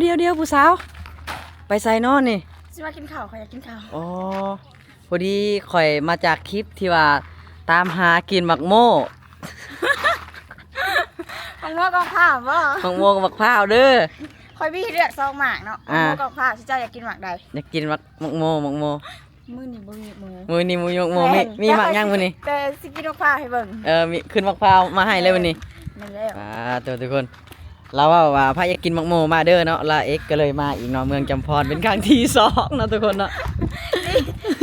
เดี๋ยวผู้สาวไปใส่นอนนี่สิมากินข้าวค่ะอยากกินข้าวอ๋อพอดีข่อยมาจากคลิปที่ว่าตามหากินหมักโม่มังม่วงกองผ้าบ่หมักโม่กับหมักพร้าวเด้อคอยพี่เลือกซองหมากเนาะมังม่วงกองผ้าสิเจ้าอยากกินหมากใดอยากกินหมักโม่มื้อนี้บ่มีหมูมื้อนี้หมูหมักโม่มีหมักย่างมื้อนี้แต่สิกินหมากผ้าให้เบิ่งมีขึ้นหมักพร้าวมาให้เลยวันนี้นั่นแล้วทุกคนเราว่าพระอยากกินหมักโม่มาเด้อเนาะลาเอ็กก็เลยมาอีกเนาะเมืองจำพรเป็นครั้งที่2เนาะทุกคนเนาะ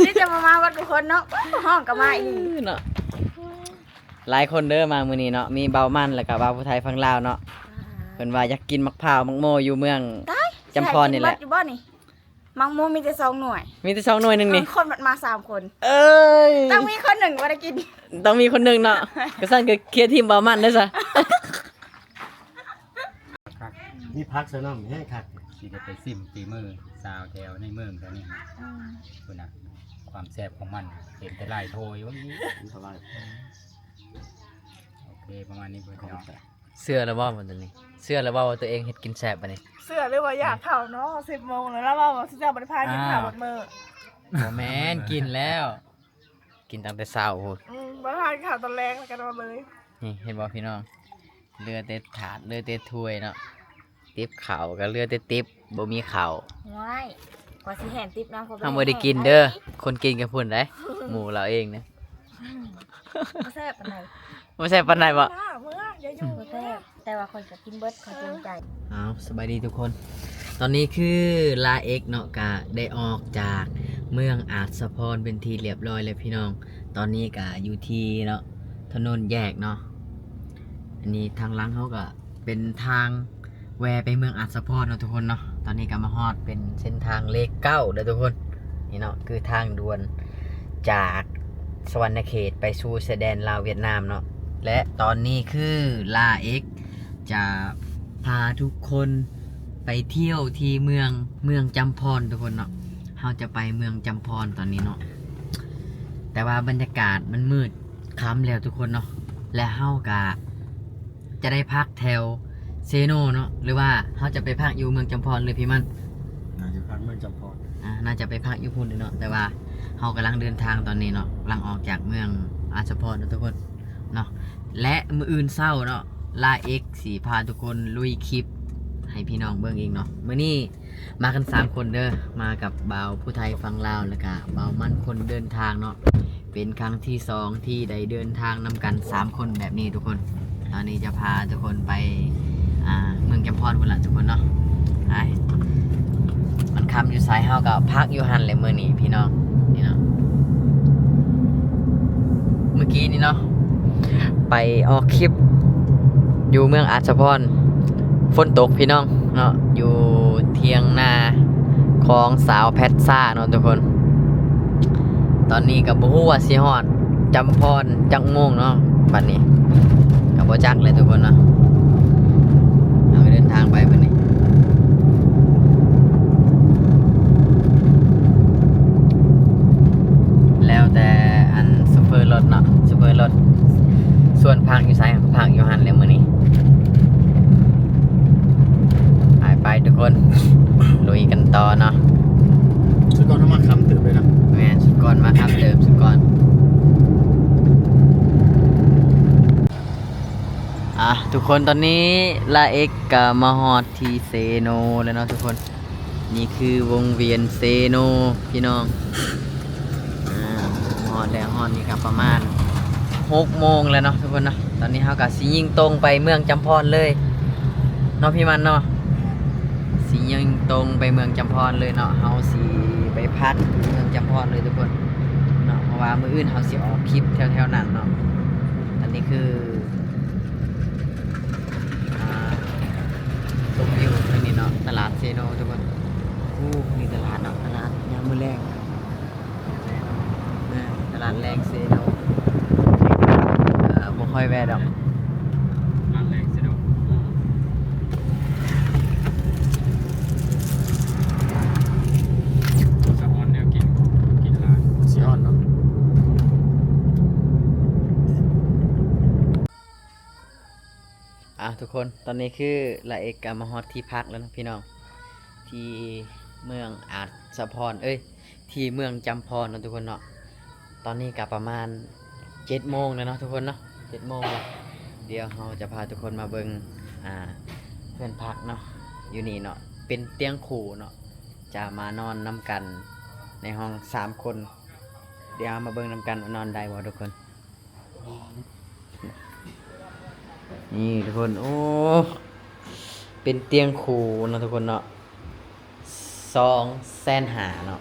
นี่จะมาวัดทุกคนเนาะห้องก็มาอีกเนาะหลายคนเด้อมามื้อนี้เนาะมีเบามันแล้วก็เบาผู้ไทยฟังลาวเนาะเพิ่นว่าอยากกินหมักพร้าวหมักโม่อยู่เมืองจำพรนี่แหละอยู่บ่นี่มังโมมีแต่2หน่วยมีแต่2หน่วยนึงนี่คนมา3คนเอ้ยต้องมีคนหนึ่งบ่ได้กินต้องมีคนนึงเนาะก็ซั่นก็เคลียร์ทีมเบามันเด้อซะนี่พักซะน้ำแห้งคักสิได้ไปซิมฝีมือสาวแถวในเมืองแถวนี้คุณนะความแซ่บของมันเห็นแต่ลายโทยว่านี้โอเคประมาณนี้เพื่อนเนาะเสื้อแล้วบ่มันตัวนี้เสื้อแล้วบ่ว่าตัวเองเฮ็ดกินแซ่บบัดนี้เสื้อหรือว่าอยากเข้าเนาะ10 โมงแล้วว่าสิเจ้าบ่ได้พากินข้าวหมดมื้อบ่แม่นกินแล้วกินตั้งแต่เช้าโหดบ่ทานข้าวตอนแรกแล้วกันมาเลยนี่เห็นบ่พี่น้องเรือแต่ถาดเรือแต่ถ้วยเนาะติ๊บข้าวก็เรือแต่ติ๊บบ่มีข้าวว้ายกว่าสิแห่นติ๊บน้ำเฮาบ่ได้กินเด้อคนกินก็พุ่นได้หมู่เราเองนะบ่แซ่บปานใดบ่แซ่บปานใดบ่มื้ออย่าอยู่บ่แซ่บแต่ว่าคนก็กินเบิดเขาจริงใจสบายดีทุกคน ตอนนี้คือลาเอ็กเนาะก็ได้ออกจากเมืองอาจสะพรเป็นที่เรียบร้อยแล้วพี่น้อง ตอนนี้ก็อยู่ที่เนาะถนนแยกเนาะอันนี้ทางหลังเขาก็เป็นทางแวไปเมืองอาจสะพรเนาะทุกคนเนาะตอนนี้ก็มาฮอดเป็นเส้นทางเลข9เด้อทุกคนนี่เนาะคือทางด่วนจากสวรรณเขตไปสู่ชายแดนลาวเวียดนามเนาะและตอนนี้คือลาเอ็กจะพาทุกคนไปเที่ยวที่เมืองจำพรทุกคนเนาะเราจะไปเมืองจำพรตอนนี้เนาะแต่ว่าบรรยากาศมันมืดคล้ำแล้วทุกคนเนาะและเฮากะจะได้พักแถวเซโนเนาะหรือว่าเขาจะไปพักอยู่เมืองจำพรเลยพี่มันน่าจะพักเมืองจำพรน่าจะไปพักอยู่พุ่นเนาะแต่ว่าเขากำลังเดินทางตอนนี้เนาะกำลังออกจากเมืองอาจพรทุกคนเนาะและมื้ออื่นเช้าเนาะลาเอ็กสีพาทุกคนลุยคลิปให้พี่น้องเบิ่งเองเนาะมื้อนี้มากัน3คนเด้อมากับบ่าวผู้ไทยฟังลาวแล้วก็บ่าวมั่นคนเดินทางเนาะเป็นครั้งที่2ที่ได้เดินทางนำกัน3คนแบบนี้ทุกคนตอนนี้จะพาทุกคนไปเมืองจำพรพุ่นล่ะทุกคนเนาะมันคำอยู่สายเฮาก็พักอยู่หันเลยมื้อนี้พี่น้องนี่เนาะเมื่อกี้นี่เนาะไปออกคลิปอยู่เมืองอาจสะพรฝนตกพี่น้องเนาะอยู่เทียงนาของสาวแพทซ่าเนาะทุกคนตอนนี้ก็บ่ฮู้ว่าสิฮอดจำพรจักโมงเนาะบัดนี้ก็บ่จักเลยทุกคนเนาะเราเดินทางไปบัดนี้แล้วแต่อันซูเปอร์รถเนาะซูเปอร์รถส่วนพักอยู่ไสพักอยู่หันเลยมื้อนี้ไปทุกคนลุยกันต่อเนาะสุดก่อนมาคำตื่นเลยนะแม่สุดก่อนมาครับเติมสุดก่อนทุกคนตอนนี้ลาเอ็กกับมาฮอดที่เซโนแล้วเนาะทุกคนนี่คือวงเวียนเซโนพี่น้องฮอดแล้วฮอดนี่ครับประมาณ6 โมงแล้วเนาะทุกคนเนาะตอนนี้เฮาก็สิยิงตรงไปเมืองจำพรเลยเนาะพี่มันเนาะสิยิงตรงไปเมืองจำพรเลยเนาะเฮาสิไปพักเมืองจำพรเลยทุกคนเนาะเพราะว่ามื้ออื่นเฮาสิออกคลิปแถวๆนั้นเนาะอันนี้คือชมวิวตรงนี้เนาะตลาดเซโนทุกคนนี่ตลาดเนาะตลาดยามมื้อแลงตลาดแรงเซโนบ่ค่อยแวะดอกร้านแรกเซโนสะออนเนี่ยกินร้านซีออนเนาะทุกคนตอนนี้คือลาเอกกามาฮอตที่พักแล้วนะพี่น้อง ที่เมืองอาจสะพรที่เมืองจำพรเนาะทุกคนเนาะตอนนี้ก็ประมาณ7 โมงแล้วเนาะทุกคนเนาะ7 โมงแล้วเดี๋ยวเราจะพาทุกคนมาเบิ่งเพื่อนพักเนาะอยู่นี่เนาะเป็นเตียงคู่เนาะจะมานอนนํกันในห้อง3 คนเดี๋ยวมาเบิ่งนํกันว่านอนได้บ่ทุกคนนี่ทุกคนโอ้เป็นเตียงคู่เนาะทุกคนเนาะ250,000เนาะ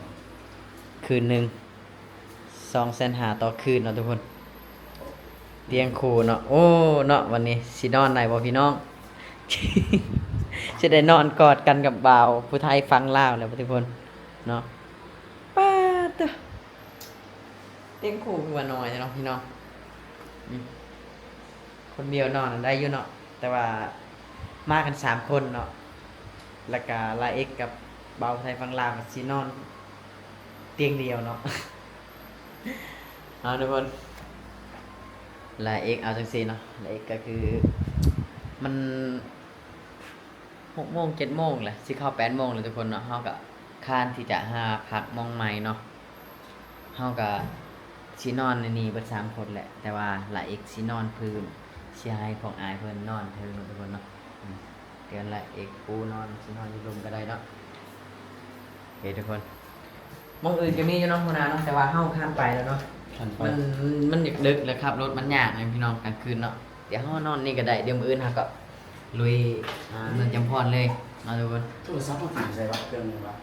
คืนหนึ่ง250,000ต่อคืนเนาะทุกคนเตียงคู่เนาะโอ้เนาะวันนี้สินอนได้บ่พี่น้อง จะได้นอนกอดกันกับบ่าวผู้ไทยฟังลาวแล้วทุกคนเนาะป้าตะเตียงคู่คือว่าน้อยเนาะพี่น้องคนเดียวนอนได้อยู่เนาะแต่ว่ามากัน3 คนเนาะแล้วก็ลาเอ็กกับบ่าวผู้ไทยฟังลาวก็สินอนเตียงเดียวเนาะ เอาทุกคนลาเอ็กเอาจังซี่เนาะลาเอ็กก็คือมัน6 โมง 7 โมงแหละสิเข้า8 โมงแล้วทุกคนเนาะเฮาก็คานที่จะหาพักมองใหม่เนาะเฮาก็สินอนในนี้เบิด3 คนแหละแต่ว่าลาเอ็กสินอนพื้นสิให้ของอายเพิ่นนอนเทิงทุกคนเนาะเดี๋ยวลาเอ็กปูนอนสินอนอยู่ร่มก็ได้เนาะโอเคทุกคนมองอื่นก็มีอยู่เนาะหัวหน้าเนาะแต่ว่าเฮาข้ามไปแล้วเนาะมันดึกๆแล้วครับรถมันยากเลยพี่น้องกลางคืนเนาะเดี๋ยวเฮานอนนี่ก็ได้เดี๋ยวมื้ออื่นเฮาก็ลุยเมืองจำพรเลยมาทุกคน โทรศัพท์มันใส่ว่าเครื่องนึงว่า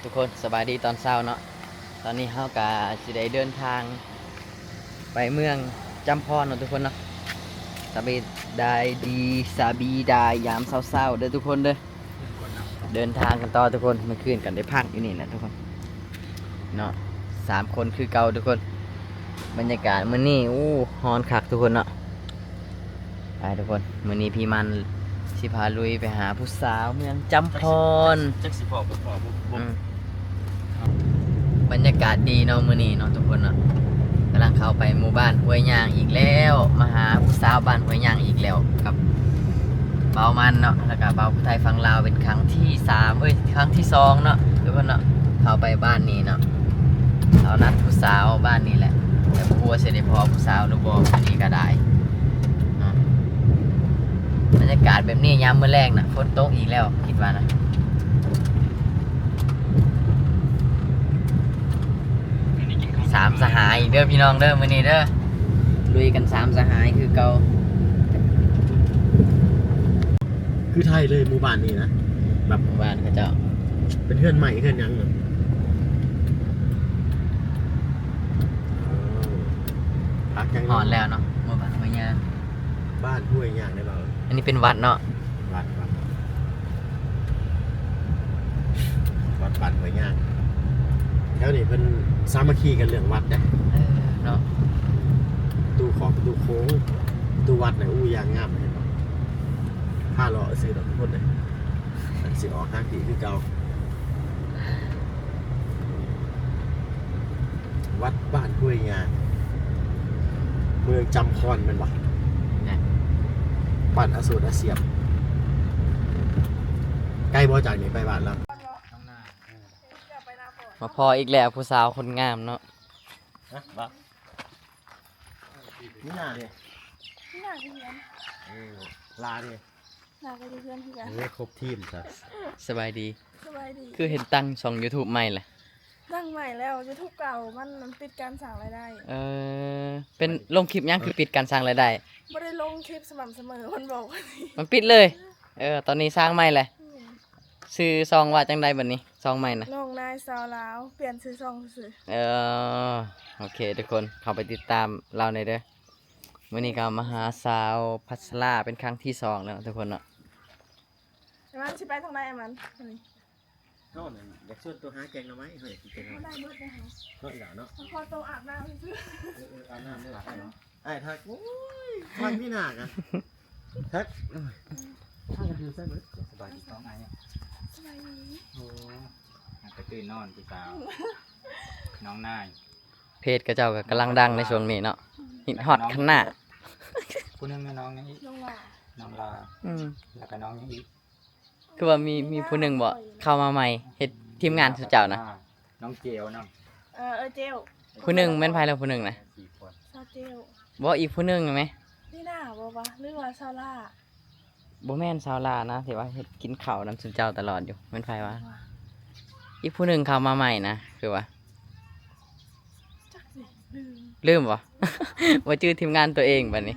ทุกคนสบายดีตอนเช้าเนาะตอนนี้เฮาก็สิได้เดินทางไปเมืองจำพรเนาะทุกคนเนาะสบายได้ดีสบายได้ยามเช้าๆเด้อทุกคนเด้อเดินทางกันต่อทุกคนเมื่อคืนกันได้พักอยู่นี่แหละทุกคนเนาะ3 คนคือเก่าทุกคนบรรยากาศมื้อนี้ฮ้อนคักทุกคนเนาะไปทุกคนมื้อนี้พี่มันสิพาลุยไปหาผู้สาวเมืองจำพร จักสิพอบ่พอบ่ บรรยากาศดีเนาะมื้อนี้เนาะทุกคนเนาะกำลังเข้าไปหมู่บ้านห้วยยางอีกแล้วมาหาผู้สาวบ้านห้วยยางอีกแล้วกับเบามันเนาะแล้วก็เบาผู้ไทยฟังลาวเป็นครั้งที่3ครั้งที่2เนาะทุกคนเนาะเข้าไปบ้านนี้เนาะเอานัดผู้สาวบ้านนี้แหละแต่บ่ฮู้ว่าสิได้พอผู้สาวหรือบ่มื้อนี้ก็ได้เนาะบรรยากาศแบบนี้ยามมื้อแรกน่ะฝนตกอีกแล้วคิดว่านะ3 สหายเด้อพี่น้องเด้อมื้อนี้เด้อลุยกัน3 สหายคือเก่า คือไทยเลยหมู่บ้านนี้นะแบบ หมู่บ้านเขาเจ้า เป็นเพื่อนใหม่เพื่อนยังเนาะพักยัง ฮอดแล้วเนาะหมู่บ้านห้วยยาง บ้านห้วยยางได้เปล่า อันนี้เป็นวัดเนาะ วัดบ้านห้วยยางแถวนี้เพิ่นสามัคคีกันเรื่องวัดนะ เนาะ ตู้ของตู้โค้งตู้วัดเนี่ยยางงามเห็นป่ะผ้าเลาะซื้อดอกทุกคนเลยสิออกทางที่คือเก่าวัดบ้านห้วยยางเมืองจำพรแมันบ่ เนี่ย บ้านอโศกอาเซียมใกล้บ่จากนี้ไปบ้านแล้ว ข้างหน้า จะไปนาฝน มาพออีกแล้วผู้สาวคนงามเนาะ นะบ่นี่นาดิ ที่หนาที่เพื่อน ลาดิ นาก็จะเพื่อนที่กัน ครบทีมจ้ะ สบายดี สบายดี คือเห็นตั้งช่อง YouTube ใหม่แหละ ตั้งใหม่แล้วจะทุกเก่ามันปิดการสั่งรายได้ เป็นลงคลิปยังคือปิดการสร้างรายได้ ไม่ได้ลงคลิปสม่ำเสมอมันบอกว่านี่ มันปิดเลย ตอนนี้สร้างใหม่แหละซื้อซองว่าจังใดบัดนี้ซองใหม่นะ น้องนายสาวลาวเปลี่ยนชื่อซองสื่อ โอเคทุกคนเข้าไปติดตามเราในอยเด้อมื้อนี้ก็มาหาสาวพัชราเป็นครั้งที่2แล้วทุกคนเนาะ ไอ้มันชิไปทางไหนไอ้มันนี่ โน่นอยากชวนตัวหาแกงหน่อไม้เฮ้ยแกงหน่อ ได้ ไม้ เบิดเลยค่ะ เนาะอีหล่าเนาะ พอโตอาบน้ำซื้อ อาบน้ำไม่หลับเนาะไอ้ทักโอ้ยมันพี่หนักอ่ะทักถ้ากันดูใช่ไหม สบายดีต้องไอ้เนี่ย สบายดี โอ้ ไปตื่นนอนพี่สาวน้องนาย เพจกระเจ้าก็กำลังดังในช่วงนี้เนาะฮิตฮอตขนาด ผู้หนึงนะน้องนี่ น้องว่า น้องลาแล้วก็น้องนี่อีก อ คือว่ามีผู้หนึงบ่เข้ามาใหม่เฮ็ดทีมงานสุเจ้านะ น้องเจลน้อง เจล ผู้หนึงแม่นไผแล้วผู้หนึงนะ 4 คน ซาเจล บ่อีกผู้หนึงไหม นี่น่าบ่วะหรือว่าซาร่า บ่แม่นชาวลานะที่ว่าเฮ็ดกินข้าวนำสุเจ้าตลอดอยู่แม่นไผวะอีกผู้หนึงเข้ามาใหม่นะคือว่า จักสิลืม ลืมบ่ บ่ชื่อทีมงานตัวเองบัดนี้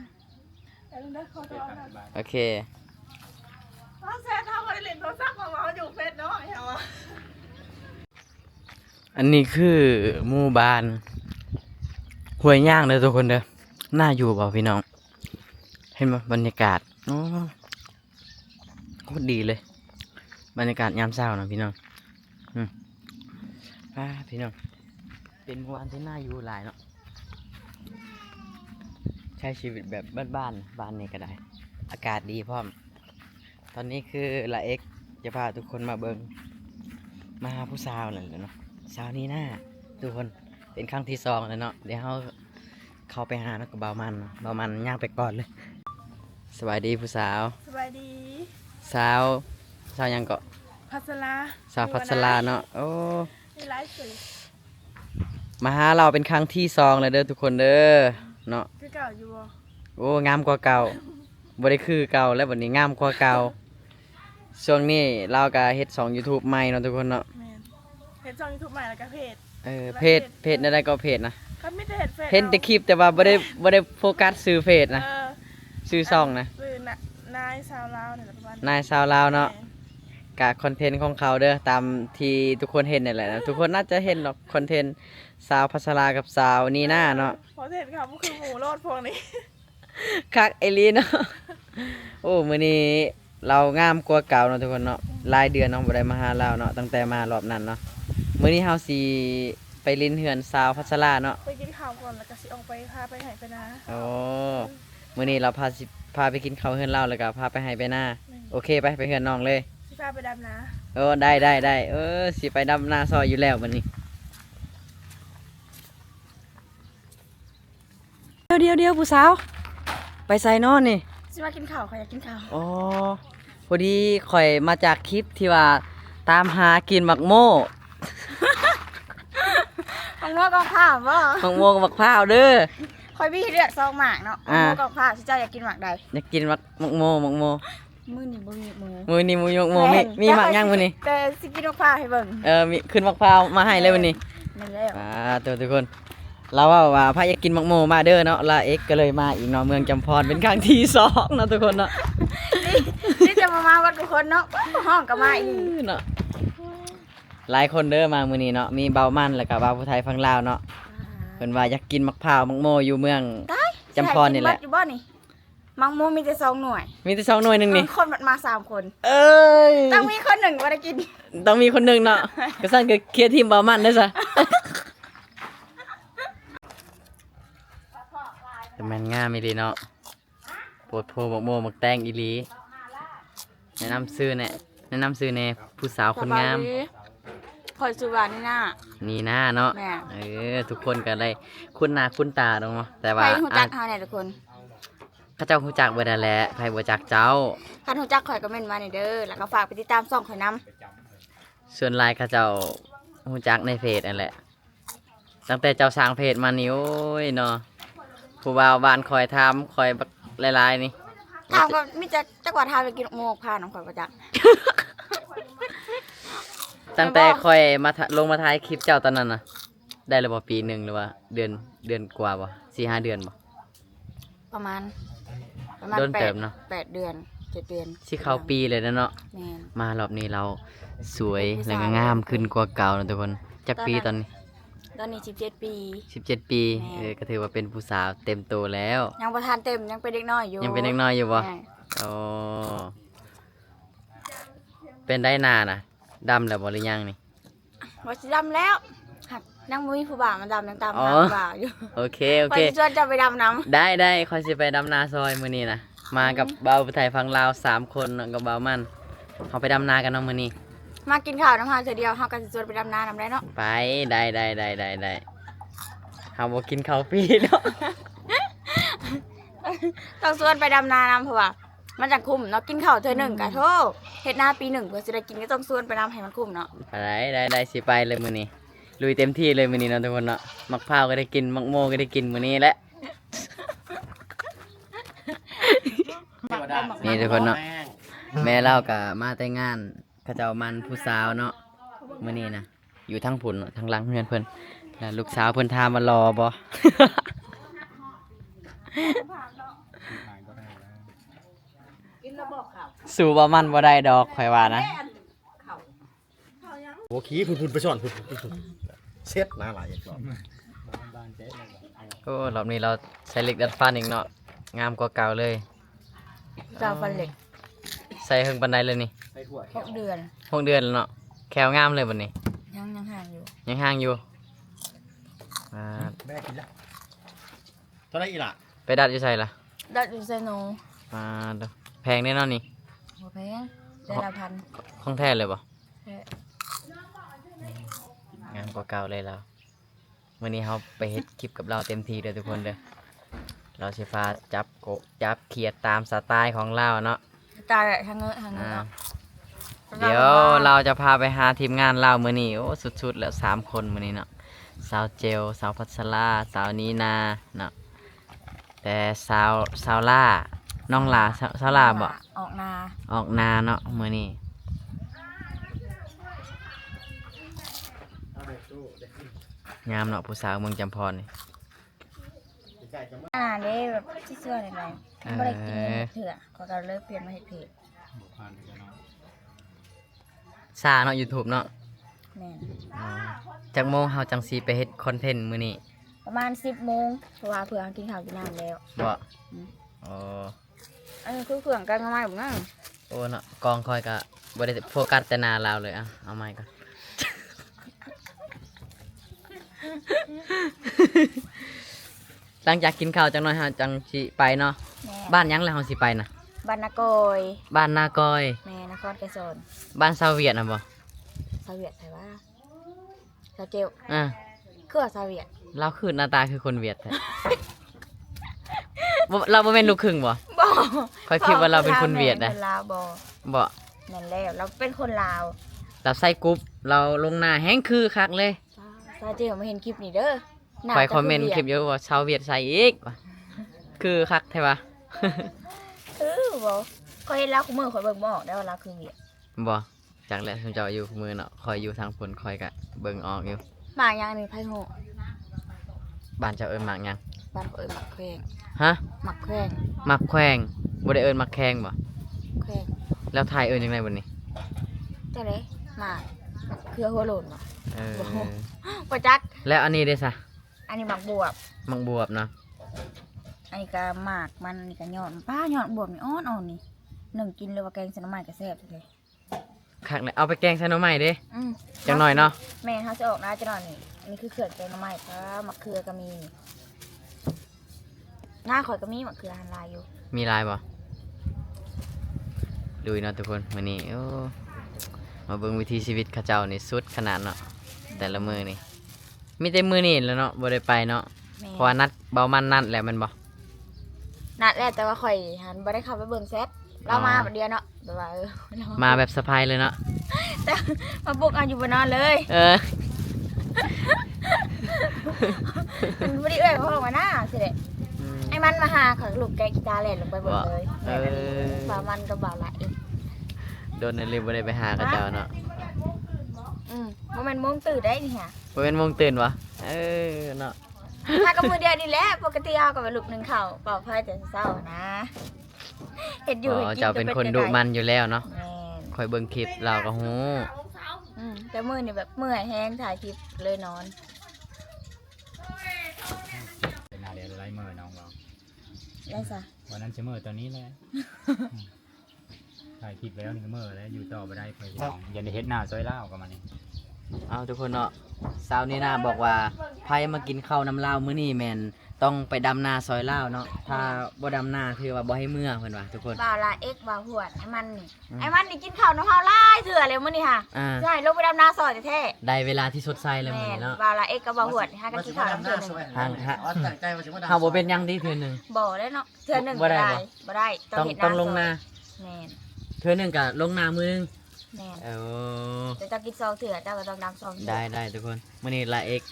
แล้วได้ขอ เฟ ตัว ซตาม นะ สบาย โอเค แซ่ทำอะไรเล่นโทรศัพท์ของเราอยู่เฟซเนาะเห็นวะ อันนี้คือหมู่บ้านห้วยย่างเด้อทุกคนเด้อน่าอยู่บ่พี่น้องเห็นบ่บรรยากาศโอ้โคตรดีเลย บรรยากาศยามเช้านะพี่น้องพี่น้องเป็นหมู่บ้านที่น่าอยู่หลายเนาะใช้ชีวิตแบบบ้านๆบ้านนี้ก็ได้ อากาศดีพร้อม ตอนนี้คือละเอ็กจะพาทุกคนมาเบิงมาหาผู้สาวนั่นแหละเนาะสาวนี้หน้าทุกคนเป็นครั้งที่2แล้วเนาะเดี๋ยวเขาเข้าไปหาแล้วก็เบามันย่างไปก่อนเลยสวัสดีผู้สาว สบายดี สาวยังเกาะ พัสลา สาวพัสลาเนาะโอ้ มีไลฟ์สื่อ มาหาเราเป็นครั้งที่2เลยเด้อทุกคนเด้อเนาะ คือเก่าอยู่บ่ โอ้งามกว่าเก่าบ่ได้คือเก่าแล้วบัดนี้งามกว่าเก่าช่วงนี้เราก็เฮ็ด2 YouTube ใหม่เนาะทุกคนเนาะ แม่นเพจช่องยูทูบใหม่แล้วก็เพจ เพจอะไรก็เพจนะ ก็ไม่ได้เห็นเฟซ เห็นแต่คลิปแต่ว่าบ่ได้โฟกัสซื้อเพจนะซื้อซ่องนะ ซื้อนายสาวลาวเนี่ยแหละประมาณ นายสาวลาวเนาะกะคอนเทนต์ของเขาเด้อตามที่ทุกคนเห็นนี่แหละนะทุกคนน่าจะเห็นหรอกคอนเทนต์สาวพัสรากับสาวนีน่าเนาะ พอเห็นค่ะก็คือหมูโลดพวกนี้ คักไอลีเนาะโอ้มื้อนี้เรางามกว่าเก่าเนาะทุกคนเนาะรายเดือนเนาะบ่ได้มาหาเราเนาะตั้งแต่มารอบนั้นเนาะมื้อนี้เฮาสิไปลิ้นเฮือนสาวพัสราเนาะ ไปกินข้าวก่อนแล้วก็สิออกไปพาไปไหนไปนะ โอ้มื้อนี้เราพาไปกินข้าวเฮือนเราแล้วก็พาไปให้ไปหน้าโอเคไปเฮือนน้องเลย สิพาไปดำนะ โอ้ได้สิไปดำนาซอยอยู่แล้วมื้อนี้เดี๋ยวผู้สาวไปใส่นอนนี่ สิมากินข้าวค่ะอยากกินข้าว อ๋อพอดีข่อยมาจากคลิปที่ว่าตามหากินหมักโม่ ของง้อกองข้าวบ่ หมักโม่กับหมักพร้าวเด้อ คอยพี่เลือกซองหมากเนาะของง้อกองข้าวสิเจ้าอยากกินหมากใด อยากกินหมักโม่มื้อนี้บ่มีมื้อ มื้อนี้หมักโม่มีหมักย่างมื้อนี้ แต่สิกินมะพร้าวให้เบิ่ง มีขึ้นหมักพร้าวมาให้เลยมื้อนี้ นั่นแล้ว ทุกคนเราว่าพาอยากกินหมักโม่มาเด้อเนาะลาเอ็กก็เลยมาอีกเนาะเมืองจำพรเป็นครั้งที่2เนาะทุกคนเนาะ นี่จะมาวัดทุกคนเนาะห้องก็มาอีก เนาะหลายคนเด้อมามื้อนี้เนาะมีเบามันแล้วก็เบาผู้ไทยฝั่งลาวเนาะเพิ่นว่าอยากกินหมักพร้าวหมักโม่อยู่เมืองจำพรนี่แหละ อยู่บ่นี่มังมูมีแต่2หน่วย มีแต่2หน่วยหนึงนี่ คนมา3คน เอ้ย ต้องมีคนหนึ่งบ่ได้กิน ต้องมีคนหนึงเนาะก็สั่นก็เคลียร์ทีมเบามันเด้อซะแต่แม่นงามอีหลีเนาะโปวดโพหมักโม่หมักแตงอีหลีแนะนำซื้อแน่ผู้สาวคนงาม คอยสุวรรณนี่น่ะ นี่หน้าเนาะ แม่ ทุกคนก็ได้คุ้นหน้าคุ้นตาตรงเนาะแต่ ไป ว่า ฮู้จักเฮาเนี่ยทุกคน ข้าเจ้าฮู้จักเบิดนั่นแหละไผบ่จักเจ้า คันฮู้จักข่อยก็เม่นมานี่เด้อแล้วก็ฝากไปติดตามช่องข่อยนำ ส่วนหลายข้าเจ้าฮู้จักในเพจนั่นแหละตั้งแต่เจ้าสร้างเพจมานี่โอ้ยเนาะผู้บ่าวบ้านคอยถามคอยบักหลายๆนี่ ถามก็มีจักว่าทานไปกินโมกพาน้องข่อยบ่จัก ตั้งแต่คอยมาลงมาถ่ายคลิปเจ้าตอนนั้นน่ะได้แล้วบ่ปีหนึงหรือว่าเดือนกว่าบ่ 4-5 เดือนบ่ ประมาณ โดนเติมเนาะ 8เดือน7เดือน สิเข้าปีเลยนะเนาะ แม่น มารอบนี้เราสวยและก็งามขึ้นกว่าเก่านะทุกคนจักปีตอนนี้ ตอนนี้17ปี 17 ปีก็ถือว่าเป็นผู้สาวเต็มโตแล้ว ยังบ่ทันเต็มยังเป็นเด็กน้อยอยู่ ยังเป็นเด็กน้อยอยู่บ่ แม่ โอ้เป็นได้นานน่ะดำแล้วบ่หรือยังนี่ บ่สิดำแล้วหักยังบ่มีผู้บ่าวมาดำยังตาม อ๋อ หาผู้บ่าวอยู่ โอเค ข่อยสิชวนเจะไปดำน้ำ ได้คอยสิไปดำนาซอยมื้อนี้นะมากับเบาผู้ไทยฝั่งลาว3คนเนาะกับเบามันเฮาไปดำนากันเนาะมื้อนี้ มากินข้าวน้ำเฮาเทื่อเดียวเฮาก็สิชวนไปดำน้ำได้เนาะ ไปได้เฮาบ่กินข้าวฟรีเนาะ ต้องชวนไปดำน้ำเพราะว่า มันจังคุ้มเนาะกินข้าวเธอหนึ่งกะโทษเฮ็ดหน้าปีหนึ่งเพื่อจะได้กินก็ต้องส่วนไปน้ำให้มันคุ้มเนาะ ได้สิไปเลยมื้อนี้ลุยเต็มที่เลยมื้อนี้เนาะทุกคนเนาะมักพร้าวก็ได้กินมักโมก็ได้กินมื้อนี้แหละนี่ทุกคนเนาะแม่เล่าก็มาแต่งานเขาเจ้ามันผู้สาวเนาะมื้อนี้นะอยู่ทั้งผุนเนาะทั้งหลังเฮือนเพิ่นแล้วลูกสาวเพิ่นถามว่ารอบ่ กินแล้วบอกข่าว สู่ว่ามันบ่ได้ดอกข่อยว่านะ ข่าวข่าวยัง โอ้ขี้พุ่นๆไปสอนพุ่นเซ็ตหน้าหลายอีกรอบ บ้านเจ๊เลยบ่เอา โอ้รอบนี้เราใช้เหล็กดัดฟันอีกเนาะงามกว่าเก่าเลย เจ้าฟันเหล็ก ใส่เฮิงปานใดเลยนี่ ใส่ถ้วย 6 เดือน 6 เดือนแล้วเนาะแขวงามเลยบัดนี้ ยังห่างอยู่ ยังห่างอยู่อ่า แม่กินละเท่าไหร่อีหล่ะ ไปดัดอยู่ใส่ล่ะ ดัดอยู่ไซโน อ่าเด้อแพงแน่นอนนี่ หัวแพงเดือนละพัน ของแท้เลยบ่ แค่ งามกว่าเก่าเลยเราวันนี้เราไปเฮ็ดคลิปกับเราเต็มที่เลยทุกคนเด้อเราสิฟ้าจับโกะจับเขียดตามสไตล์ของเราเนาะ ตายทางเงอะทางเง อ่า อะ เดี๋ยวเราจะพาไปหาทีมงานเรามื้อนี้โอ้สุดๆแล้ว3 คนมื้อนี้เนาะสาวเจลสาวพัชราสาวนีนาเนาะแต่สาวล่าน้องลาสาวลาบ่ ออกนา ออกนาเนาะมื้อนี้งามเนาะผู้สาวเมืองจำพรนี่ เด้แบบที่เสื้ออะไรไม่ได้กินเถื่อเขาก็เลิกเปลี่ยนมาเฮ็ดเพจ บ่ผ่านเลยเนาะ ซาเนาะ YouTube เนาะ แม่น อ๋อจักโมงเฮาจังสิไปเฮ็ดคอนเทนต์มื้อนี้ ประมาณ 10 โมงเพราะว่าเพื่อนกินข้าวกินน้ำแล้ว บ่อ๋อ อันนี้คือเพื่อนกันมาแบบนั้น โอ้เนาะกองคอยก็บ่ได้โฟกัสแต่หน้าเราเลยอ่ะเอาใหม่ก่อน หลังจากกินข้าวจังหน่อยเฮาจังสิไปเนาะ แม่ บ้านหยังแล้วเฮาสิไปน่ะ บ้านนากอย บ้านนากอย แม่นครไกรสน บ้านซาวเวียดน่ะบ่ ซาเวียดใช่ว่าซาเจล อ่า คือว่าซาเวียด เราคือหน้าตาคือคนเวียดแท้ บ่เราบ่แม่นลูกครึ่งบ่ บ่ ข้อยคิดว่าเราเป็นคนเวียดนะ คนลาวบ่ บ่ นั่นแล้วเราเป็นคนลาว เราใส่กรุ๊ปเราลงหน้าแห้งคือคักเลย ซาเจลมาเห็นคลิปนี้เด้อหน้า คอย จะ คอมเมนต์คลิป วี เยอะว่าชาวเวียดใส่อีกว่ะคือคักแท้ปะ บ่ก็เห็นแล้วคุมือข่อยเบิ่งบ่ออกได้ว่าเราคือเวียด บ่จากแรกผมจะอยู่มือเนาะคอยอยู่ทางฝนคอยกะเบิ่งออกอยู่ หมากยังนี่ไผโห บ้านเจ้าเอิ้นหมากหยัง บ้านข่อยหมักแขวง ฮะ หมักแขวง หมักแขวงบ่ได้เอิ้นหมักแข้งบ่ แขวง แล้วไทยเอิ้นจังไดบัดนี้ จังได๋หมากเครือหัวโลนบ่ เออ บ่จัก แล้วอันนี้เด้ซะ อันนี้หมักบวบ หมักบวบเนาะ อันนี้ก็หมากมันอันนี้ก็ยอดป้ายอดบวบนี่อ่อนๆนี่นึ่งกินเลยว่าแกงใส่น้ำมันก็แซ่บเลย คักเลยเอาไปแกงใส่หน่อไม้เด้ อืม จังหน่อยเนาะ แม่เขาจะออกนะจังหน่อยนี่อันนี้คือเขื่อนแกงหน้ำไม้ครับมะเขือก็มีหน้าข่อยก็มีมะเขือหันลายอยู่ มีลายบ่ดูเนาะทุกคนมื้อนี้โอ้มาเบิ่งวิถีชีวิตเขาเจ้านี่สุดขนาดเนาะแต่ละมื้อนี่มีแต่มื้อนี้แหล้วเนาะบ่ได้ไปเนาะ แม่ เพราะว่านัดเบามันนัดแหละแมันบ่ นัดแรกแต่ว่าข่อยหันบ่ได้เข้าไปเบิ่งแซดเรามาแบบเดียวเนาะแบบว่าเรา มาแบบสะพายเลยเนาะ แต่มาปลุกเอาอยู่บนนอนเลย เออ มันบ่ได้เอ้ยเขาออกมาหน้าสิเด้ไอ้มันมาหาข่อยลูกแกกีตาร์เล่นลงไปเบิ่งเลย เอ แม่นั่น อ บ่าวมันก็บ่าวละเอง โดนนั่นเลยบ่ได้ไปหาเขาเจ้าเนาะ บ่แม่นโมงตื่นได้นี่ฮะ บ่เป็นโมงตื่นวะเออเนาะ ถ้ากับมือเดียวนี่แหละปกติเอากับไปลูกหนึ่งเข่าเป่าไพ่แต่เศร้านะเห็ดอยู่ อ๋อ เห็ดกิน เจ้าเป็นคนดุมันอยู่แล้วเนาะ แม่น คอยเบิ่งคลิปเราก็ฮู้ แต่มือนี่แบบเมื่อยแห้งถ่ายคลิปเลยนอน เป็นนาเดียวไล่มือน้องบอก ได้ซะ วันนั้นจะมือตอนนี้แหละถ่ายคลิปแล้วนี่ก็มือแล้วอยู่ต่อไปได้ไปน้องอย่าได้เฮ็ดหน้าซอยเล่าวกับมันนี่ เอาทุกคนเนาะสาวนี่นาบอกว่าไผมากินข้าวน้ำลาวมื้อนี้แม่น ต้องไปดำนาซอยเล่าวเนาะถ้าบ่ดำนาคือว่าบ่ให้เมื่อเพิ่นว่าทุกคน บ่าวลาเอ็กบ่าวหวดไอ้มันนี่ไอ้มันนี่กินข้าวน้ำเฮาหลายเถื่อเลยมื้อนี้ค่ะ อ่า ใช่ลงไปดำนาซอยแท้ ได้เวลาที่สดใส ๆ เลยมื้อ แม่ นี้เนาะ บ่าวลาเอ็กกับบ่าวหวดนี่ฮะก็กินข้าวน้ำเถื่อหนึง ทางฮะ อ๋อตั้งใจว่าสิบ่ เฮาบ่เป็นหยังที่เทื่อหนึง บ่ได้เนาะเถื่อหนึง บ่ได้บ่ บ่ได้ ต้อง เฮ็ด ต้องลงนา แม่น เทื่อหนึงก็ลงนามือนึง แม่น โอ้ แต่เจ้ากินซองเถื่อเจ้าก็ต้องดำซองเถื่อ ได้ทุกคนมื้อนี้ละเอก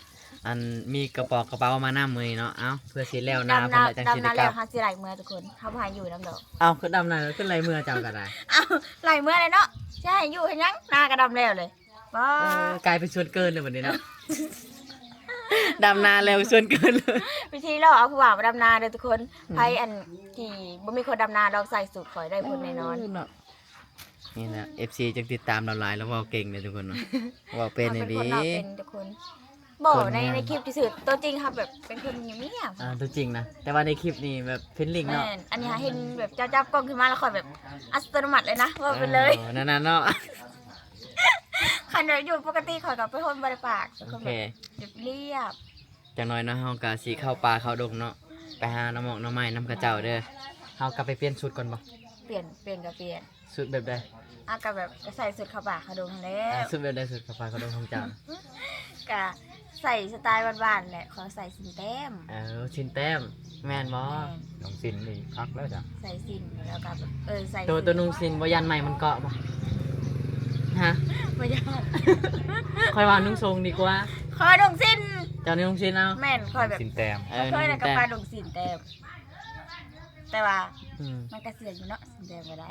อันมีกระเป๋ามานำมื้อนี้เนาะเอ้าเพื่อสิแล้วนาเพิ่นละจังสิ ดำ ได้ นาก แล้ ลั ว บ ฮาสิไหลเมื่อทุกคนเขาพายอยู่น้ำดอก เอ้าคือดำนาขึ้นไรเมื่อเจ้าก็ได้ อ้าวไหลเมื่อเลยเนาะใช่อยู่เห็นยังหน้ากระดำแล้วเลยว้าก ลายเป็นส่วนเกินเลยวันนี้เนาะ ดำนาแล้วส่วนเกินเลย วิธีเราเอาผู้บ่าวมาดำนาเด้อทุกคนไผอันที่บ่มีคนดำนาเราใส่สูตรข่อยได้ผลแน่นอน นี่นะ FC จึงติดตามเราหลายแล้วเว่าเก่งเลยทุกคนเนาะเว่าเป็นดี คนเราเป็นทุกคนบอกในคลิปที่สุดตัวจริงครับแบบเป็นคนเงียบ ตัวจริงนะ แต่ว่าในคลิปนี้แบบเพ้นลิง ๆ เนาะ แม่นอันนี้หาเห็นแบบเจ้าจับกล้องขึ้นมาแล้วข่อยแบบอัตโนมัติเลยนะว่าไปเลย นั่นเนาะ คันแบบอยู่ปกติข่อยกับเป็นคนบ่ได้ปากเป็น โอ คน เค แบบเรียบ จังน้อยเนาะเฮากะสิเข้าป่าเข้าดงเนาะไปหาน้ำหมอกน้ำไม้น้ำกระเจ้าเด้อเฮากลับไปเปลี่ยนชุดก่อนบ่ เปลี่ยนกับเปลี่ยน ชุดแบบใด อ่ะกับแบบก็ใส่สุดเข้าปากเขาดูทั้งแล้ว ชุดแบบใดชุดเข้าป่าเข้าดงของเจ้า กะใส่สไตล์บ้านๆแหละขอใส่สินแต้ม ชินแต้มแม่นบ่ น้องสินนี่พักแล้วจ้ะ ใส่สินแล้วก็แบบใส่ ตัวนุ่งซินบ่ยันใหม่มันเกาะบ่ฮะ ไม่ยาก ค่อยว่านุ่งทรงดีกว่า คอยดงสิน เจ้านุ่งซินเอา แม่นคอยแบบ สินแต้ม เคยนะกับ แต้ม ปลาดงสินแต้มแต่ว่า อืม มันก็เสียอยู่เนาะสินแต้มก็ได้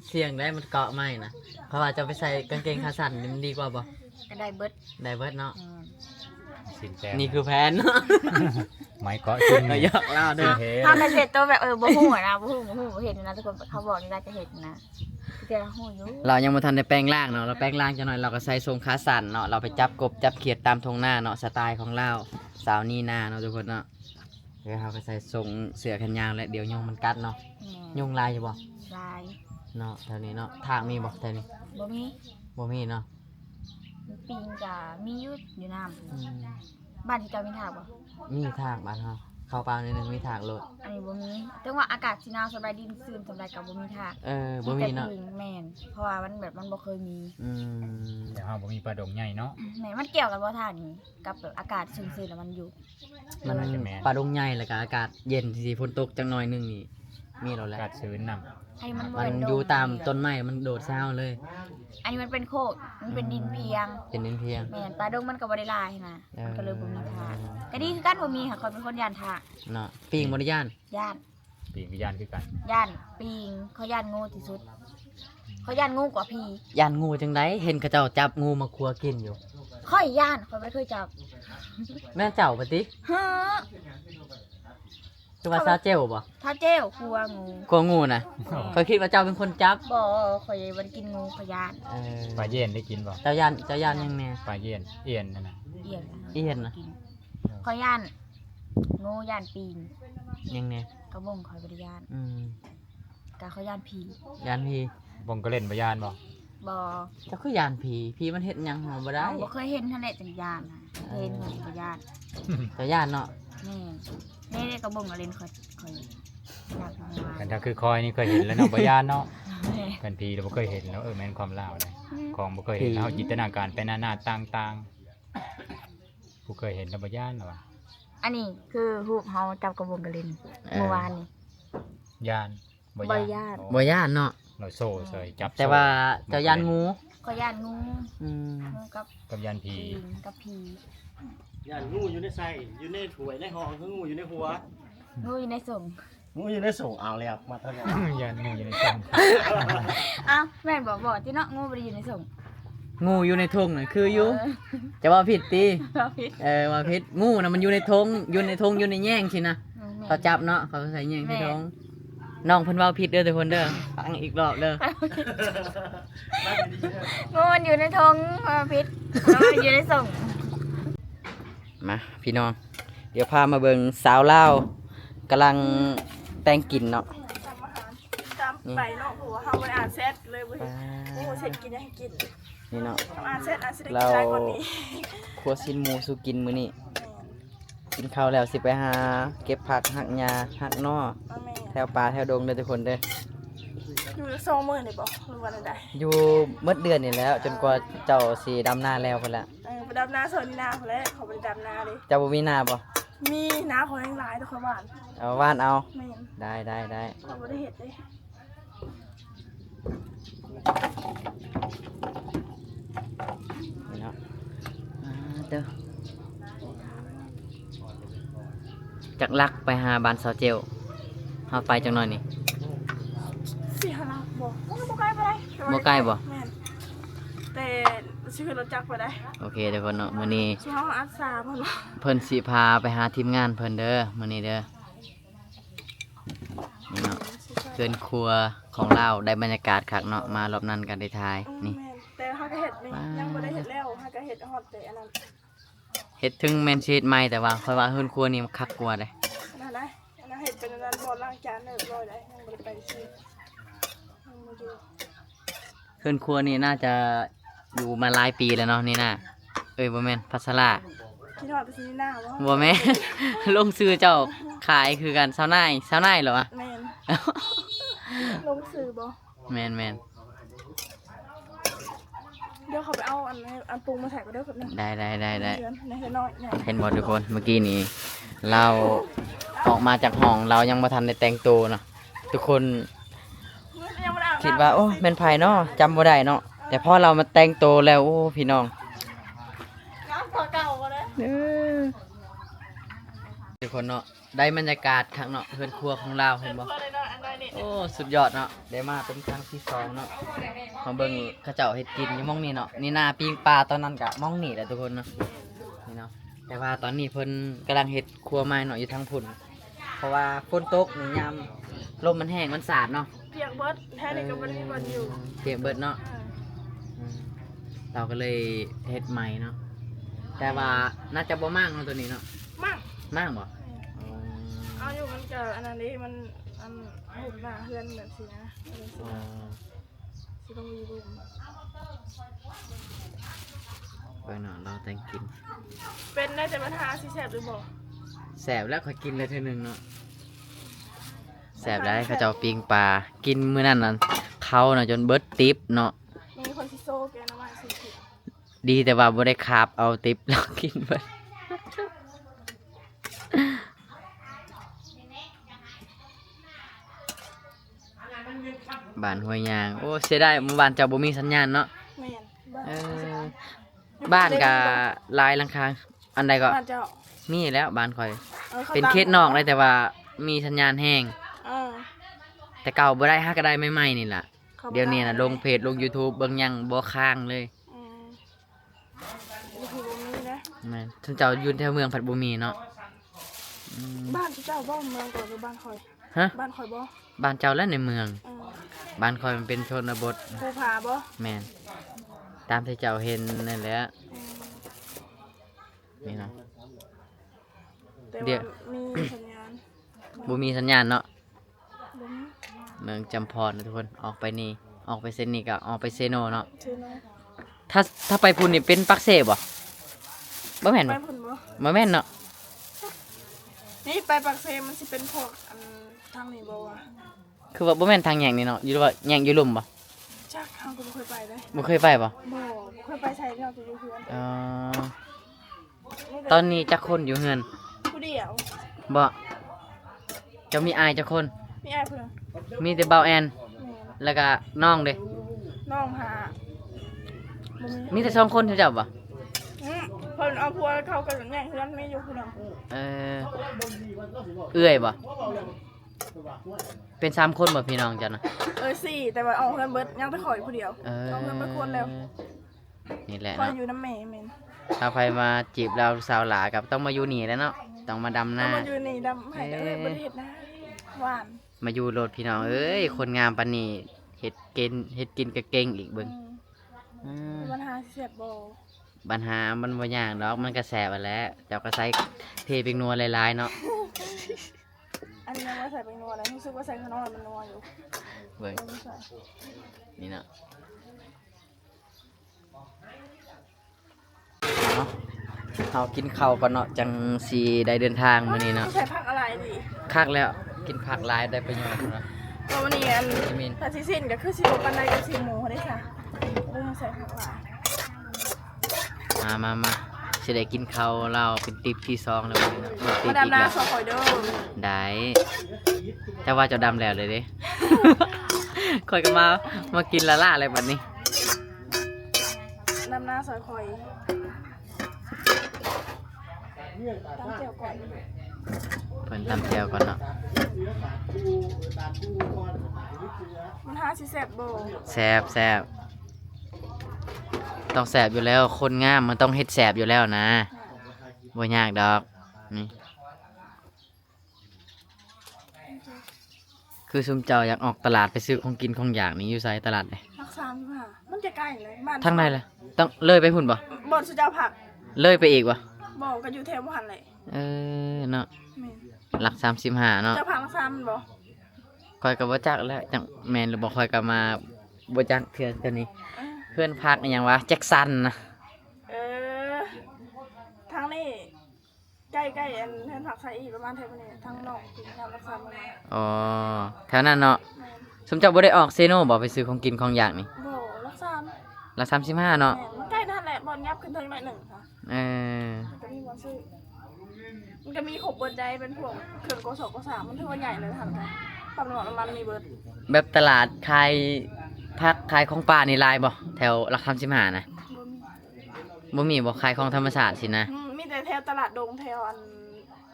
เสียงได้มันเกาะไหมนะเพราะว่าจะไปใส่กางเกงขาสั้นนี่มันดีกว่าบ่ ก็ได้เบิด ได้เบิดเนาะ สินแต้ม นี่คือแผนเนาะ ไม้เกาะชิ้น เรา นี่ หยอกเล่าเด้อ เฮ้ ถ้ามันเสร็จตัวแบบบ่ฮู้อะนะบ่ฮู้เห็นนะทุกคนเขาบอกนี่น่าจะเห็นนะแต่เราฮู้อยู่ เรายังไม่ทันได้แปลงร่างเนาะเราแปลงร่างจะหน่อยเราก็ใส่ทรงขาสั้นเนาะเราไปจับกบจับเขียดตามทงหน้าเนาะสไตล์ของเราสาวนี่นาเนาะทุกคนเนาะเดี๋ยวเราก็ใส่ทรงเสื้อแขนยาวและเดี๋ยวยุงมันกัดเนาะ แม่ ยุงลายอยู่บ่ ลาย เนาะแถวนี้เนาะทางมีบ่แถวนี้ บ่มี บ่มีเนาะ ปิงก็มีอยู่น้ำ อืม บ้านที่เจ้ามีทางบ่ มีทางบ้านเฮาเข้าป่านิดนึงมีทางโลด อันนี้บ่มีแต่ว่าอากาศสิหนาวสบายดินซื่นสบายกับบ่มีทาง บ่มีเนาะ แต่พึ่งแม่นเพราะว่ามันแบบมันบ่เคยมี อืม เดี๋ยวเฮาบ่มีปลาดงใหญ่เนาะ แม่มันเกี่ยวกันบ่ทางนี้กับแบบอากาศชื้นๆแล้วมันอยู่ มัน น่าจะแม่น ป่าดงใหญ่แล้วก็อากาศเย็นสิฝนตกจังหน่อยนึงนี่มีแล้วแหละ กัดชื้นนำ ให้มันบ่ มัน เป็นดง อยู่ตามต้นไม้มันโดดเศร้าเลย อันนี้มันเป็นโคกมันเป็นดินเพียง เป็นดินเพียง แม่นปลาดงมันก็บ่ได้ลายนะ เออ มันก็เลยบ่มีทางก็ดีคือกันบ่มีค่ะคนเป็นคนย่านทาง เนาะปิงบริยาน ย่าน ปีกวิญญาณคือกัน ย่านปิงเขาย่านงูที่สุดเขาย่านงูกว่าพี ยานงูจังไดเห็นเขาเจ้าจับงูมาครัวกินอยู่ ค่อยย่านค่อยบ่ได้เคยจับ แม่เจ้าปะติ ฮะ คือว่าซาเจลบ่ ถ้าเจ้วกลัวงู กลัวงูน่ะเขาคิดว่าเจ้าเป็นคนจับ บ่ข่อยบ่ได้กินงูขอยย่าน ปลาเย็นได้กินบ่ เจ้ายานยังแน่ ปลาเย็นเอียนนั่นน่ะ เอียน เอียนน่ะ ข่อยย่านงูย่านปิง ยังแน่ กระบงข่อยบ่ได้ย่าน อืม กะเขาย่านผี ยานผี บ่งก็เล่นบ่ยานบ่ บ่ เจ้าคือยานผีมันเฮ็ดหยังเราบ่ได้ บ่เคยเห็นทะเลจังย่านนะเคยเห็นงูบ่ย่าน เจ้ายานเนาะ นี่กระบงก็เล่นข่อยอยากทำงา กัน น ถ้าคือคอยนี่เคยเห็นแล้วเนาะบ่ยานเนาะกันพีเราบ่เคยเห็นแล้วแม่นความลาวเลยของบ่เคยเห็นแล้วจินตนาการไปหน้าต่างๆผู้เคยเห็นแล้วบ่ยานหรอวะ อันนี้คือรูปเฮาจับกระบงกระลินเมื่อวานนี่ ยาน บ่ย่าน บ่ยานเนาะ เราโซ่เสยจับโซ่ แต่ว่าเจ้ายานงู ก็ย่านงู อืม งูกับ กับยานผี ปิงกับผี ย่านงูอยู่ในไส้อยู่ในถ้วยในห้องคืองูอยู่ในหัว งูอยู่ในส่ง งูอยู่ในส่งเอาแล้วมาเท่านั้น ยานงูอยู่ในช่อง อ้าวแม่นบอกที่เนาะงูบ่ได้อยู่ในส่ง งูอยู่ในทงน่ะคืออยู่จะว่าผิดติ เราผิด ว่าผิดงูน่ะมันอยู่ในทงอยู่ในแย่งสินะ เขาจับเนาะเขาใส่แย่งที่ท้องน้องเพิ่นเว้าผิดเด้อทุกคนเด้อฟังอีกรอบเด้อ งูมันอยู่ในทงเราผิดงูมันอยู่ในส่ง มาพี่น้อง เดี๋ยวพามาเบิ่งสาวลาวกำลังแต่งกินเนาะ ตามไปเนาะผัวเฮาบ่ได้อ่านเซตเลยบ่เห็นงูเสร็จกินให้กิน นี่เนาะ ต้องอ่านเซตอ่านสิได้กินได้กว่านี้ ครัวซินหมูสุกินมื้อนี้ กินข้าวแล้วสิไปหาเก็บผักหักหญ้าหักนอ เอาแม่ แถวป่าแถวดงเด้อทุกคนเด้อ อยู่2 มื้อนี่บ่หรือว่าใด อยู่เมื่อเดือนนี่แล้ว จนกว่าเจ้าสิดำนาแล้วพุ่นละ ไปดำนาสวนนี่นาพุ่นแหละเขาไปดำนาดิ เจ้าบ่มีนาบ่ มีนาเขาแห่งหลายแต่เขาหวาน เอาว่านเอา แม่น ได้ เขาบ่ได้เฮ็ดเด้ นี่เนาะเด้อจากลักไปหาบ้านสาวเจลเฮาไปจังหน่อยนี่ สิหาลักบ่บ่ไกลไปได้ บ่ไกลบ่ แม่นแต่สิขึ้นรถจักรไปได้ โอเคทุกคนเนาะมื้อนี้ สิเฮาอัดสาเพิ่นว่า เพิ่นสิพาไปหาทีมงานเพิ่นเด้อมื้อนี้เด้อนี่เนาะเกินครัวของเราได้บรรยากาศคักเนาะมารอบนั้นกันได้ทายนี่ แม่นแต่เฮาก็เฮ็ดนี่ยังบ่ได้เฮ็ดแล้วเฮาก็เฮ็ดฮอดแต่อันนั้น เฮ็ดถึงแม่นสิเฮ็ดใหม่แต่ว่าค่อยว่าเฮือนครัวนี่มันคักกว่าเด้ นั่นนะอันนั้นเฮ็ดเป็นอันนั้นบ่ล้างจานเรียบร้อยได้ยังบ่ได้ไปซื้อยังบ่อยู่ เฮือนครัวนี่น่าจะอยู่มาหลายปีแล้วเนาะนี่น่ะเอ้ยบ่แม่นพัสลา คิดฮอดไปซื้อหน้าบ่ บ่แม่น ลงซื้อเจ้าขายคือกันสาวนายเหรอวะ แม่นลงซื้อบ่ แม่น เดี๋ยวเขาไปเอาอันปรุงมาใส่ก็ได้แบบนึง ได้ เดือนในเฮือนน้อยเนี่ย เห็นบ่ทุกคนเมื่อกี้นี้เราออกมาจากห้องเรายังบ่ทันได้แต่งตัวเนาะทุกคน ยังบ่ได้อาบน้ำ คิดว่าโอ้แม่นไผเนาะจำบ่ได้เนาะแต่พอเรามาแต่งตัวแล้วโอ้พี่น้อง น้ำเก่าบ่ได้ ทุกคนเนาะได้บรรยากาศข้างเนาะเฮือนครัวของเราเห็นบ่ พอได้เนาะอันนั้นนี่ โอ้สุดยอดเนาะได้มาเป็นครั้งที่สองเนาะมาเบิ่งเขาเจ้าเฮ็ดกินอยู่หม่องนี้เนาะนี่นาปิ้งปลาตอนนั้นก็หม่องนี้แหละทุกคนเนาะนี่เนาะแต่ว่าตอนนี้เพิ่นกำลังเฮ็ดครัวใหม่เนาะอยู่ทางพุ่นเพราะว่าฝนตกนี่ยามลมมันแห้งมันสาดเนาะ เปียกเบิดแท้นี่ก็บ่ได้มีบ่อนอยู่ เปียกเบิดเนาะอืมเราก็เลยเฮ็ดใหม่เนาะแต่ว่าน่าจะบ่มั่งเนาะตัวนี้เนาะ มาก มั่งบ่ เอาอยู่มันก็อันนั้นนี่มันอันหุบหน้าเฮือนแบบสินะสิต้องมีรูม ไปเนาะเราแต่งกิน เป็นได้แต่ปัญหาสิแซ่บหรือบ่ แสบแล้วค่อยกินเลยเท่อนึงเนาะแสบได้เขาเจ้าปิ้งปลากินมื้อนั้นน่ะเขาเนาะจนเบิดติ๊บเนาะ มีคนสิโซแกน้ำมันสิผิด ดีแต่ว่าบ่ได้คาบเอาติ๊บแล้วกินเบิดบ้านห้วยยางโอ้เสียดายหมู่บ้านเจ้าบ่มีสัญญาณเนาะ แม่นบ้าน เออบ้านก็หลายหลังคาอันใดก็ บ้านเจ้า มีแล้วบ้านข่อย ขา เป็น ตั้ง เขตนอกเลยแต่ว่ามีสัญญาณแห้ง เออ แต่เก่าบ่ได้ฮักก็ได้ใหม่ๆนี่ล่ะ ขาบ่ เดี๋ยวนี้นะ ได้ ลงเพจลง YouTube เบิ่งหยังบ่ค้างเลย อืมนี่คือบ่มีนะ แม่นท่านเจ้าอยู่แถวเมืองผัดบ่มีเนาะอืม บ้านที่เจ้าบ่เมืองก่อนหรือบ้านคอย ฮะ บ้านคอยบ่ บ้านเจ้าแล้วในเมือง เออ บ้านคอยมันเป็นชนบท ภูผาบ่ แม่นตามที่เจ้าเห็นนั่นแหละ อืม นี่เนาะ แต่ เดี๋ยว ว่ามีสัญญาณ บ่มีสัญญาณเนาะ บ่มี เมืองจำพรนะทุกคนออกไปนี่ออกไปเส้นนี้ก็ออกไปเซโนเนาะ ชื่อน้อย ถ้าไปพุ่นนี่เป็นปักเสบ่บ่แม่น ไป บ่ พุ่นบ่ บ่แม่นเนาะ นี่ไปปากเซมันสิเป็นพวกอันทางนี้บ่วะ คือว่าบ่แม่นทางแยงนี่เนาะอยู่ว่าแยงอยู่ลุ่มบ่ จักทางก็บ่เคยไปเลย บ่เคยไปบ่ บ่เคยไปใช้ที่เราจะอยู่เพื่อน เอ่อตอนนี้จักคนอยู่เฮือน ผู้เดียว บ่เจะมีอายจักคน มีอ้ายเพิ่น มีแต่เบาแอน แม่น แล้วก็น้องเด้ น้องหาบ่มี มีแต่สองคนเท่าเจ้าบ่ เพิ่นเอาพัวเขากันแย่งเพื่อนไม่อยู่ผู้นำ เออเอื้อยบ่เป็น3คนบ่พี่น้องจ้ะนะ สี่แต่ว่าเอาเพื่อนเบิดยังแต่ขอยผู้เดียว เออ เอาเพื่อนเบิดคนแล้ว นี่แหละ คอย เนาะ อยู่น้ำแม่แม่น ถ้าใครมาจีบเราสาวหลากับต้องมาอยู่นี่แล้วเนาะต้องมาดำห เอา น้า มาอยู่นี่ดำให้บ่ได้เฮ็ดนะหวาน มาอยู่โลดพี่น้องเอ้ยคนงามปานนี้เฮ็ดกินก็เก่งอีกเบิ่งอืม ปัญหาเสียบบ่ ปัญหามันบ่ยากดอกมันก็แสบอะแหล้วเจ้าก็ใส่เทเป็นนัวหลายๆเนาะ อันนี้ยังว่าใส่เป็นนัวแล้วรู้สึกว่าใส่ข้างนอกมันนัวอยู่ เบิ่ง ไม่ใส่ นี่เนาะเนาะ เฮากินข้าวก่อนเนาะจังสิได้เดินทางมื้อนี้เนาะ ใส่ผักอะไรดี คักแล้วกินผักหลายได้ประโยชน์เนาะ ก็วันนี้อัน วิตามิน ผัดซีซินก็คือสิบปันไดกับสิหมูได้ค่ะไม่ต้องใส่ผักหลาย มาสิได้กินข้าวเราเป็นติ๊บที่2แล้วมื้อนี้เนาะติ๊ มา บ ดำ อีก นา แล้ว ซอคอยเด้อ ได้แต่ว่าจะดำแล้วเลยเด้ ค่อยก็มากินละล่าอะไรบัดนี้ ดำนาซอยคอยตั้งเจียวก่อน เพิ่นตำแจ่วก่อนเนาะ มันหาสิแสบโบ แซ่บต้องแซ่บอยู่แล้วคนงามมันต้องเฮ็ดแซ่บอยู่แล้วนะบ่ยากดอกนี่คือซุมเจ้าอยากออกตลาดไปซื้อของกินของอยากนี่อยู่ไสตลาดไหน รักษาพี่ค่ะมันจะใกล้เลยบ้าน ทางใดล่ะต้องเลยไปพุ่นบ่ บ่อนสุดเจ้าผัก เลยไปอีกบ่ บอกกันอยู่แถวบ้านเลย เนาะ แม่น หลัก35เนาะ เจ้าผักรักษามันบ่ ค่อยก็บ่จักแล้วจังแม่นหรือบ่ค่อยก็มาบ่จักเทื่อตัวนี้ เออ เพื่อนพักอหย่างวะแจ็คสันนะ เออทางนี้ใกล้ๆอันเพื่อนผักไซอีประมาณเท่านี้ทางนอกกินทางรักษามัน อ๋อแถวนั้นเนาะ แม่น สมเจ้าบ่ได้ออกเซโน่บ่ไปซื้อของกินของอยากนี่ บ่รักษา ละ35เนาะ แม่นมันใกล้นั่นแหละบอลยับขึ้นเทิงหน่อยหนึ่งค่ะ เออ มันก็มีบอลซื้อมันก็มีขบบนใจเป็นพวกเครื่องโกสกโกสามมันถือว่าใหญ่เลยค่ะปั๊มน้ำมันมีเบิร์ด แบบตลาดขายผักขายของป่านี่หลายบ่แถวหลัก35นะบ่มีบ่ขายของธรรมชาติสินะ มีแต่แถวตลาดดงแถวอัน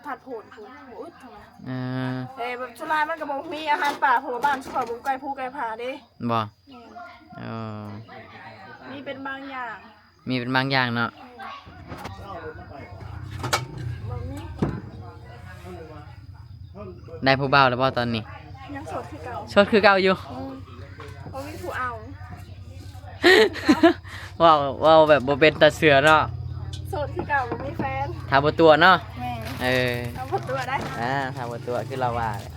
ถัดโผล่คุณโอ้ยทำไม เออ แบบสุรายมันก็บอกมีอาหารป่าผัวบ้านสุขบุกไก่ผู้ไก่ผาเด้ บ่ แม่น เออ มีเป็นบางอย่าง มีเป็นบางอย่างเนาะ บ่มี ได้ผู้บ่าวแล้วบ่ตอนนี้ ยังโสดคือเก่า ชดคือเก่าอยู่ บ่มีผู้เอา ว้าวแบบบ่เป็นตาเสือเนาะ โสดคือเก่าบ่มีแฟน ถ้าบ่ตัวเนาะ แม่ เออ เอาพดตัวได้ ถ้าบ่ตัวคือเราว่าแหละ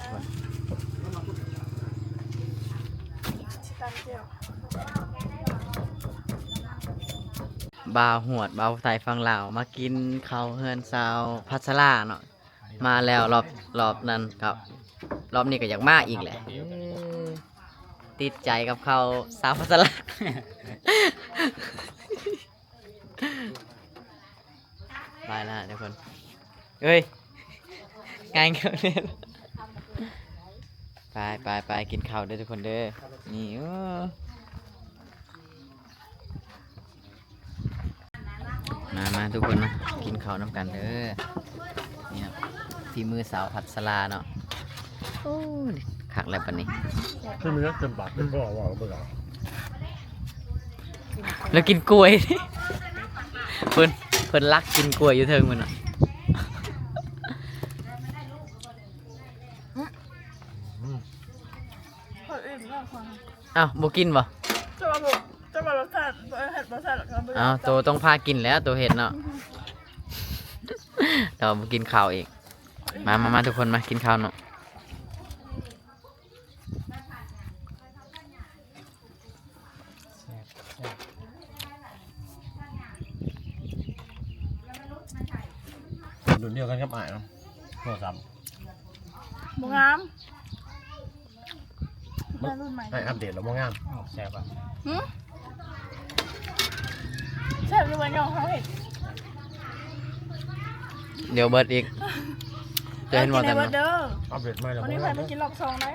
ชิตันเจียว บ่าวหวดบ่าวไทยฟังลาวมากินข้าวเฮือนซาวพัสลาเนาะมาแล้วรอบนั้นครับรอบนี้ก็อยากมาอีกแหละติดใจกับข้าวสาวพัสลา ไปแล้วทุกคนเอ้ยงานเกี่ยวเนี่ยไปกินข้าวเด้อทุกคนเด้อนี่มาทุกคนนะกินข้าวน้ำกันเด้อนี่นะฝีมือสาวพัสลาเนาะโอ้ยคักแล้วปานนี้ คือมันเต็มปากเต็มคอว่าเบิ่งเอา แล้วกินกล้วย เพิ่นรักกินกล้วยอยู่เทิงมันอ่ะ คนอื่นก็ฟัง อ้าวบ่กินบ่ จะมารสชาติเห็ดรสชาติแล้วก็ อ้าวโตต้องพากินแล้วโตเห็ดเนาะ เรามากินข้าวอีกมาทุกคนมากินข้าวเนาะ รุ่นเดียวกันกับอ้ายเนาะโทรศัพท์ บุงามได้รุ่นใหม่ ให้อัปเดตแล้วบ่งาม แซ่บอ่ะ แซ่บอยู่วันยองเขาเห็ด เดี๋ยวเบิดอีกจะเห็นว่า กิ กัน นให้เบิ เนาะ ดเด้อ อัปเดตใหม่แล้ว วัน บ่ นี้ใครง าม ไปกินรอบซองไหม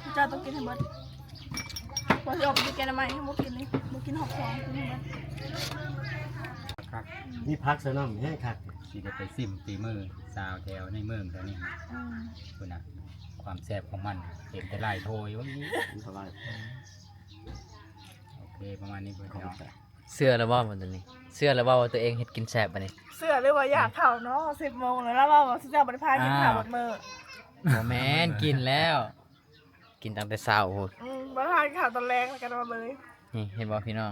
พี่จ้าต้องกินให้เบิดวันที่ออกไปกินแกงใหม่ให้มุกกินนี่มุกกินหอบซองกินให้เบิด ครับ มีพักเสนำให้คัก สิได้ไปซิมฝีมือสาวแถวในเมืองแถวนี้ อืม คุณน่ะความแซ่บของมันเห็นแต่ลายโทยว่านี้ สบาย โอเคประมาณนี้เพื่อนพี่น้อง เสื้อแล้วบ่มันตัวนี้เสื้อแล้วบ่ว่าตัวเองเฮ็ดกินแซ่บปะนี่ เสื้อเรียกว่าอยากเข่าเนาะ10 โมงแล้วว่าสิเจ้าบริพากินข่าวหมดมือ บ่แม่นกินแล้ว กินตั้งแต่เช้าโห บริพากินข่าวตอนแรงกันมาเลย นี่เห็นบ่พี่น้อง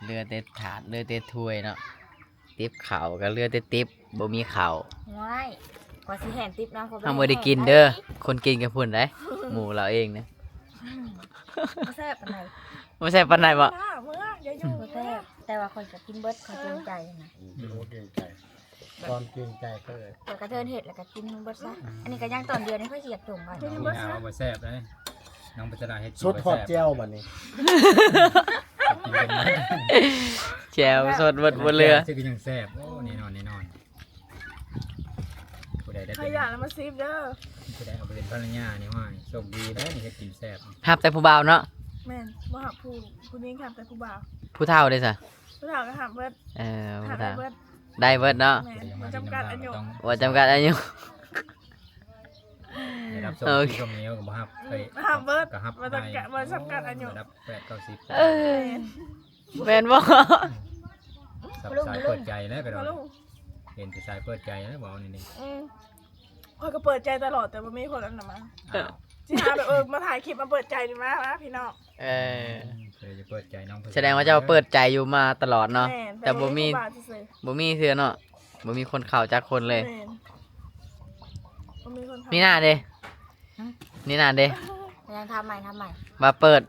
เรือแต่ถาดเรือแต่ถ้วยเนาะติ๊บข้าวก็เรือแต่ติ๊บบ่มีข้าว ว้ายกว่าสิแห่นติ๊บนะ เฮาบ่ได้กินเด้อคนกินกับเพิ่นได้หมู่เราเองนะ บ่แซ่บปานใด บ่ใช่ปานใดบ่ เมื่ออย่าอยู่ บ่แซ่บ แต่ว่าคนก็กินเบิดเขาเกรงใจนะ โอ้เกรงใจตอนเกรงใจก็เลย เดี๋ยวกระเทินเห็ดแล้วก็กินเบิดซะอันนี้ก็ย่างตอนเดือนนี่ค่อยเสียบจุ่มกัน นี่เอาบ่แซ่บเลยน้องปัจจนาเฮ็ด สุดทอดเจียวบัดนี้ กินกันไหม แจวสดบนเรือ ชื่อก็ยังแซ่บโอ้แน่นอนผู้ใดได้ ใคร เป็น อยากแล้วมาซีฟเด้อ ผู้ใดเอาไปเป็นภรรยานี่ว่าโชคดีแล้วนี่เฮ็ดกินแซ่บ หับแต่ผู้บ่าวเนาะ แม่นบ่หับผู้นี้ค่ะแต่ผู้บ่าว ผู้เฒ่าได้ซะ ผู้เฒ่าก็หับเบิด ผู้ หับได้ เฒ่า เบิด ได้เบิดเนาะ แม่นบ่จำกัดอายุ ต้อง ว่าจำกัดอายุ ได้รับส่ง โอเค ที่ตรงนี้ก็บ่ฮับเอ้ย หับเบิด ก็ฮับ บ่จำกัดบ่จำกัดอายุ ระดับ8-90 เอ้ยแม่นบ่ สับสายเปิดใจแล้วก็ พอ ได้ ลูก เห็นแต่สายเปิดใจแล้วบอกนี่ พอยก็เปิดใจตลอดแต่บ่มีคนอันนั้นมา อ้าว สิหาแบบมาถ่ายคลิปมาเปิดใจดีมากนะพี่น้อง เออ เคยจะเปิดใจน้อง แสดงว่าเจ้าเปิดใจอยู่มาตลอดเนาะ แม่น แต่บ่มี ผู้บ่าวซื่อ บ่มีเทื่อเนาะบ่มีคนเข้าจักคนเลย แม่นบ่มีคนทำ นี่น่าเด้นี่น่าเด้ ยังทำใหม่ ว่าเปิด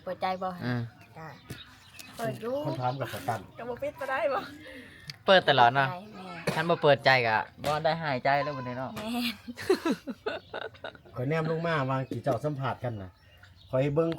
เปิดใจบ่ อืม จ้ะเปิดดู คนถามกับประกัน กับบ่ปิดบ่ได้บ่ เปิดตลอดเนาะ ใจแม่ ท่านบ่เปิดใจก็บ่ได้หายใจแล้วบัดนี้เนาะ แม่ ข่อยแนมลงมาวางกี่เจ้าสัมผัสกันน่ะข่อยเบิ่ง